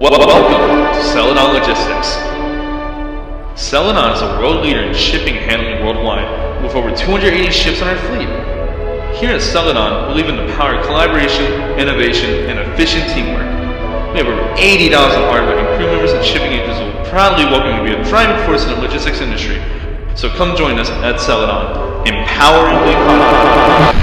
Welcome to Celadon Logistics. Celadon is a world leader in shipping and handling worldwide, with over 280 ships on our fleet. Here at Celadon, we believe in the power of collaboration, innovation, and efficient teamwork. We have over 80,000 hardworking crew members and shipping agents who will proudly welcome you to be a driving force in the logistics industry. So come join us at Celadon, empowering the economy.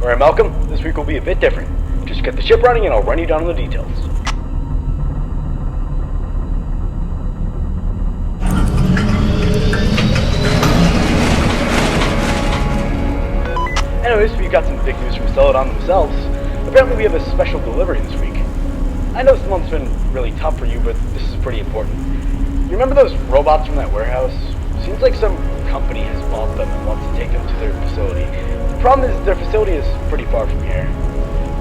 Alright Malcolm, this week will be a bit different. Just get the ship running and I'll run you down on the details. Anyways, we've got some big news from Celadon themselves. Apparently we have a special delivery this week. I know this month's been really tough for you, but this is pretty important. You remember those robots from that warehouse? Seems like some company has bought them and wants to take them to their facility. The problem is their facility is pretty far from here.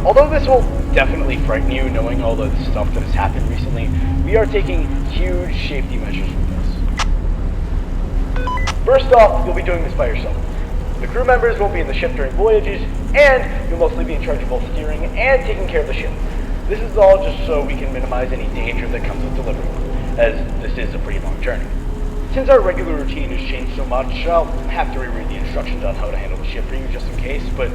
Although this will definitely frighten you knowing all the stuff that has happened recently, we are taking huge safety measures with this. First off, you'll be doing this by yourself. The crew members won't be in the ship during voyages, and you'll mostly be in charge of both steering and taking care of the ship. This is all just so we can minimize any danger that comes with delivery, as this is a pretty long journey. Since our regular routine has changed so much, I'll have to reread the instructions on how to handle the ship for you just in case, but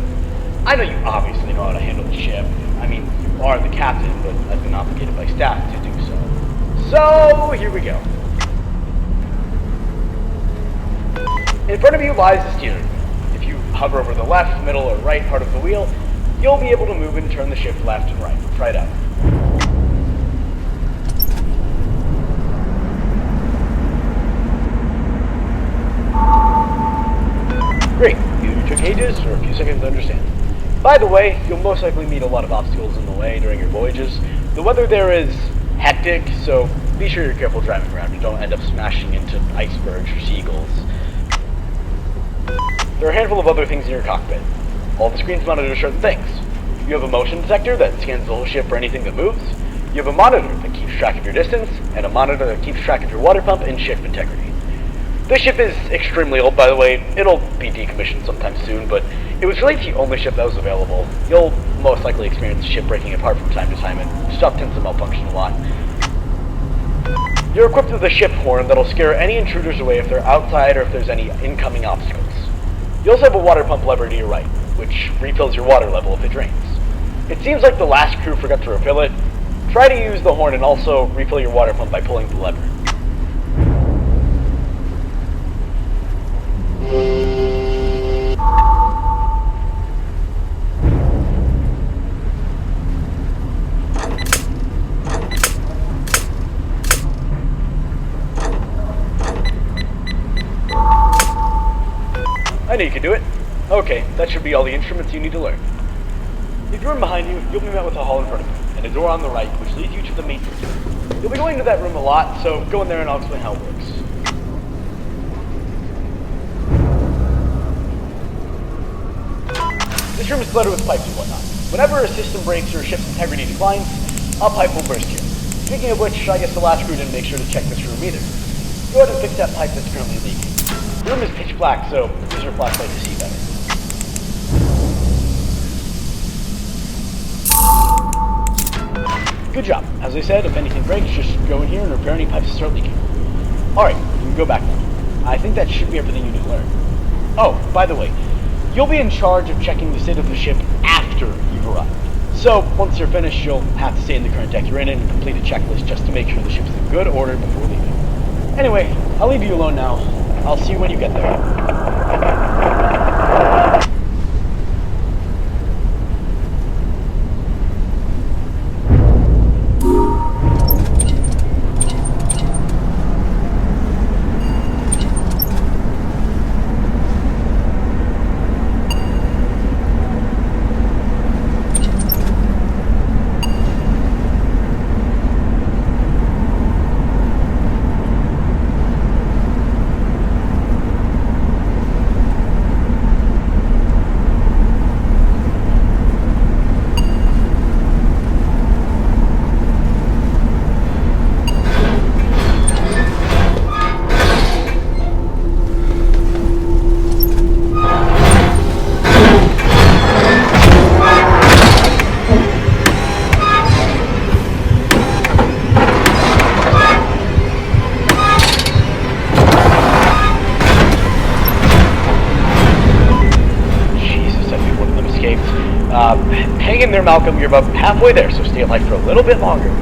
I know you obviously know how to handle the ship. I mean, you are the captain, but I've been obligated by staff to do so. So, here we go. In front of you lies the steering wheel. If you hover over the left, middle, or right part of the wheel, you'll be able to move and turn the ship left and right. Try it out. Great, you took ages or a few seconds to understand. By the way, you'll most likely meet a lot of obstacles in the way during your voyages. The weather there is hectic, so be sure you're careful driving around and don't end up smashing into icebergs or seagulls. There are a handful of other things in your cockpit. All the screens monitor certain things. You have a motion detector that scans the whole ship for anything that moves. You have a monitor that keeps track of your distance, and a monitor that keeps track of your water pump and ship integrity. This ship is extremely old, by the way. It'll be decommissioned sometime soon, but it was really the only ship that was available. You'll most likely experience the ship breaking apart from time to time, and stuff tends to malfunction a lot. You're equipped with a ship horn that'll scare any intruders away if they're outside or if there's any incoming obstacles. You also have a water pump lever to your right, which refills your water level if it drains. It seems like the last crew forgot to refill it. Try to use the horn and also refill your water pump by pulling the lever. I knew you could do it. Okay, that should be all the instruments you need to learn. Leave the room behind you, you'll be met with a hall in front of you, and a door on the right, which leads you to the maintenance room. You'll be going to that room a lot, so go in there and I'll explain how it works. This room is cluttered with pipes and whatnot. Whenever a system breaks or a ship's integrity declines, a pipe will burst here. Speaking of which, I guess the last crew didn't make sure to check this room either. Go ahead and fix that pipe that's currently leaking. The room is pitch black, so use your flashlight to see better. Good job. As I said, if anything breaks, just go in here and repair any pipes that start leaking. Alright, you can go back now. I think that should be everything you need to learn. Oh, by the way, You'll be in charge of checking the state of the ship after you've arrived. So, once you're finished, you'll have to stay in the current deck you're in and complete a checklist just to make sure the ship's in good order before leaving. Anyway, I'll leave you alone now. I'll see you when you get there. Hang in there, Malcolm. You're about halfway there, so stay alive for a little bit longer.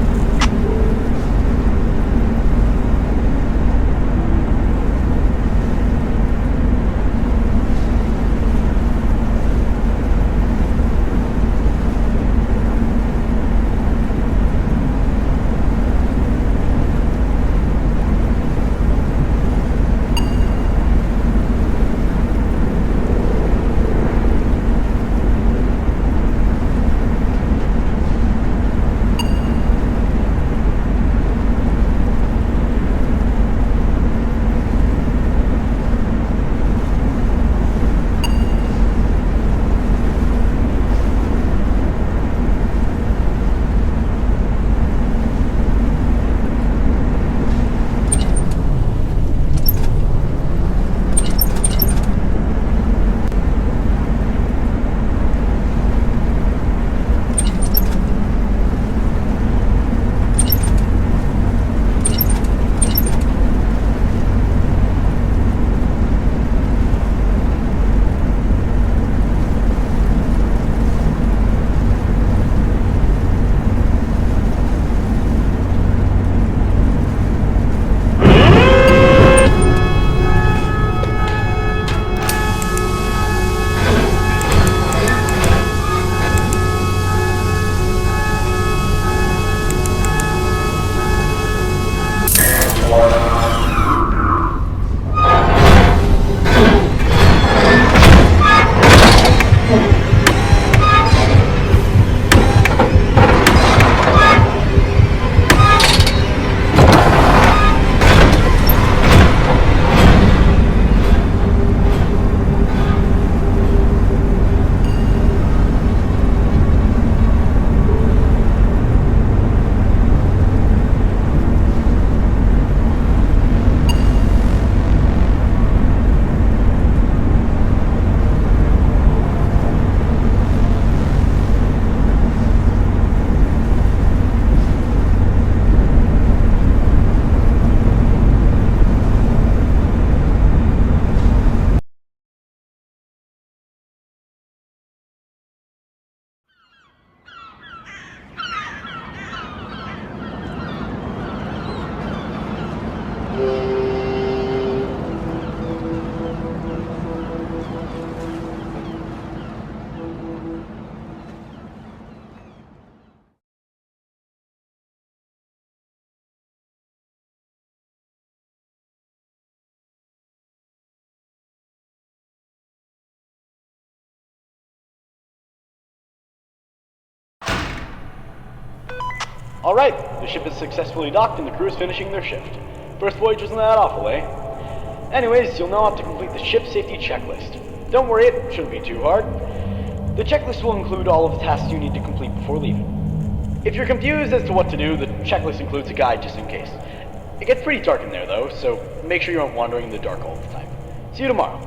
Alright, the ship is successfully docked and the crew is finishing their shift. First voyage wasn't that awful, eh? Anyways, you'll now have to complete the ship safety checklist. Don't worry, it shouldn't be too hard. The checklist will include all of the tasks you need to complete before leaving. If you're confused as to what to do, the checklist includes a guide just in case. It gets pretty dark in there though, so make sure you aren't wandering in the dark all the time. See you tomorrow.